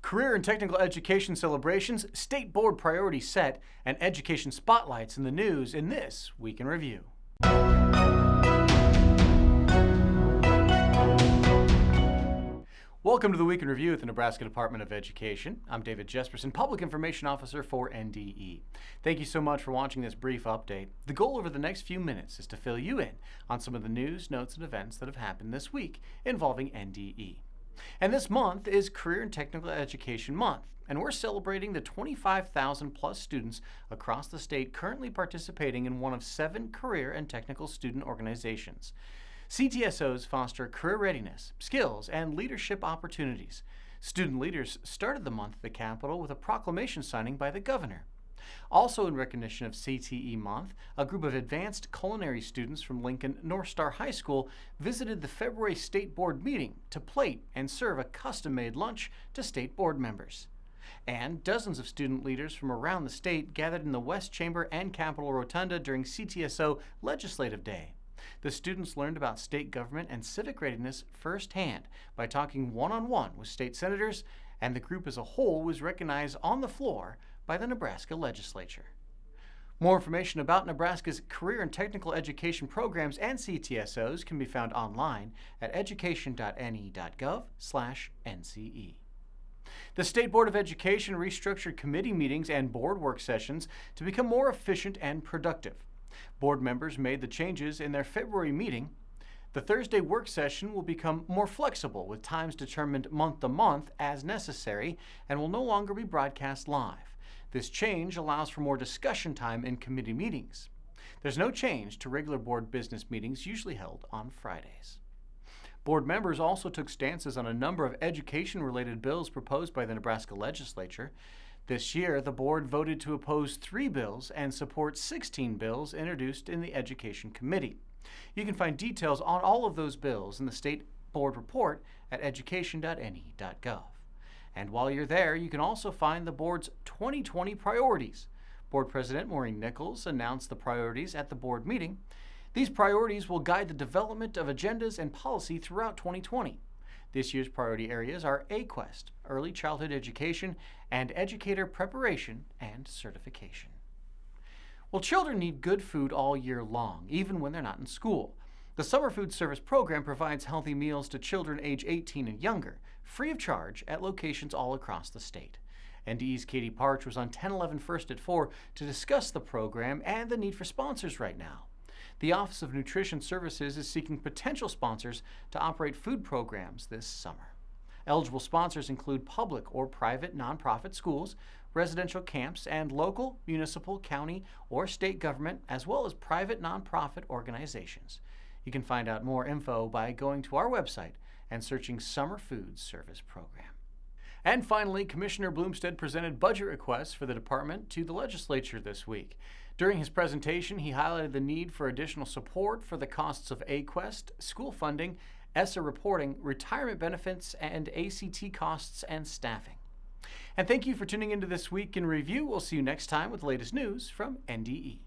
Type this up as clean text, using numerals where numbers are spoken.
Career and technical education celebrations, state board priorities set, and education spotlights in the news in this Week in Review. Welcome to the Week in Review at the Nebraska Department of Education. I'm David Jesperson, Public Information Officer for NDE. Thank you so much for watching this brief update. The goal over the next few minutes is to fill you in on some of the news, notes, and events that have happened this week involving NDE. And this month is Career and Technical Education Month, and we're celebrating the 25,000 plus students across the state currently participating in one of 7 career and technical student organizations. CTSOs foster career readiness, skills, and leadership opportunities. Student leaders started the month at the Capitol with a proclamation signing by the governor. Also in recognition of CTE Month, a group of advanced culinary students from Lincoln North Star High School visited the February State Board meeting to plate and serve a custom-made lunch to state board members. And dozens of student leaders from around the state gathered in the West Chamber and Capitol Rotunda during CTSO Legislative Day. The students learned about state government and civic readiness firsthand by talking one-on-one with state senators, and the group as a whole was recognized on the floor by the Nebraska legislature. More information about Nebraska's career and technical education programs and CTSOs can be found online at education.ne.gov/NCE. The State Board of Education restructured committee meetings and board work sessions to become more efficient and productive. Board members made the changes in their February meeting. The Thursday work session will become more flexible with times determined month to month as necessary and will no longer be broadcast live. This change allows for more discussion time in committee meetings. There's no change to regular board business meetings usually held on Fridays. Board members also took stances on a number of education-related bills proposed by the Nebraska legislature. This year, the board voted to oppose 3 bills and support 16 bills introduced in the Education Committee. You can find details on all of those bills in the State Board report at education.ne.gov. And while you're there, you can also find the board's 2020 priorities. Board President Maureen Nichols announced the priorities at the board meeting. These priorities will guide the development of agendas and policy throughout 2020. This year's priority areas are AQuest, early childhood education, and educator preparation and certification. Well, children need good food all year long, even when they're not in school. The Summer Food Service program provides healthy meals to children age 18 and younger, free of charge at locations all across the state. NDE's Katie Parch was on 10/11 First at 4 to discuss the program and the need for sponsors right now. The Office of Nutrition Services is seeking potential sponsors to operate food programs this summer. Eligible sponsors include public or private nonprofit schools, residential camps, and local, municipal, county, or state government, as well as private nonprofit organizations. You can find out more info by going to our website and searching Summer Food Service Program. And finally, Commissioner Blumstead presented budget requests for the department to the legislature this week. During his presentation, he highlighted the need for additional support for the costs of AQuest, school funding, ESSA reporting, retirement benefits, and ACT costs and staffing. And thank you for tuning into This Week in Review. We'll see you next time with the latest news from NDE.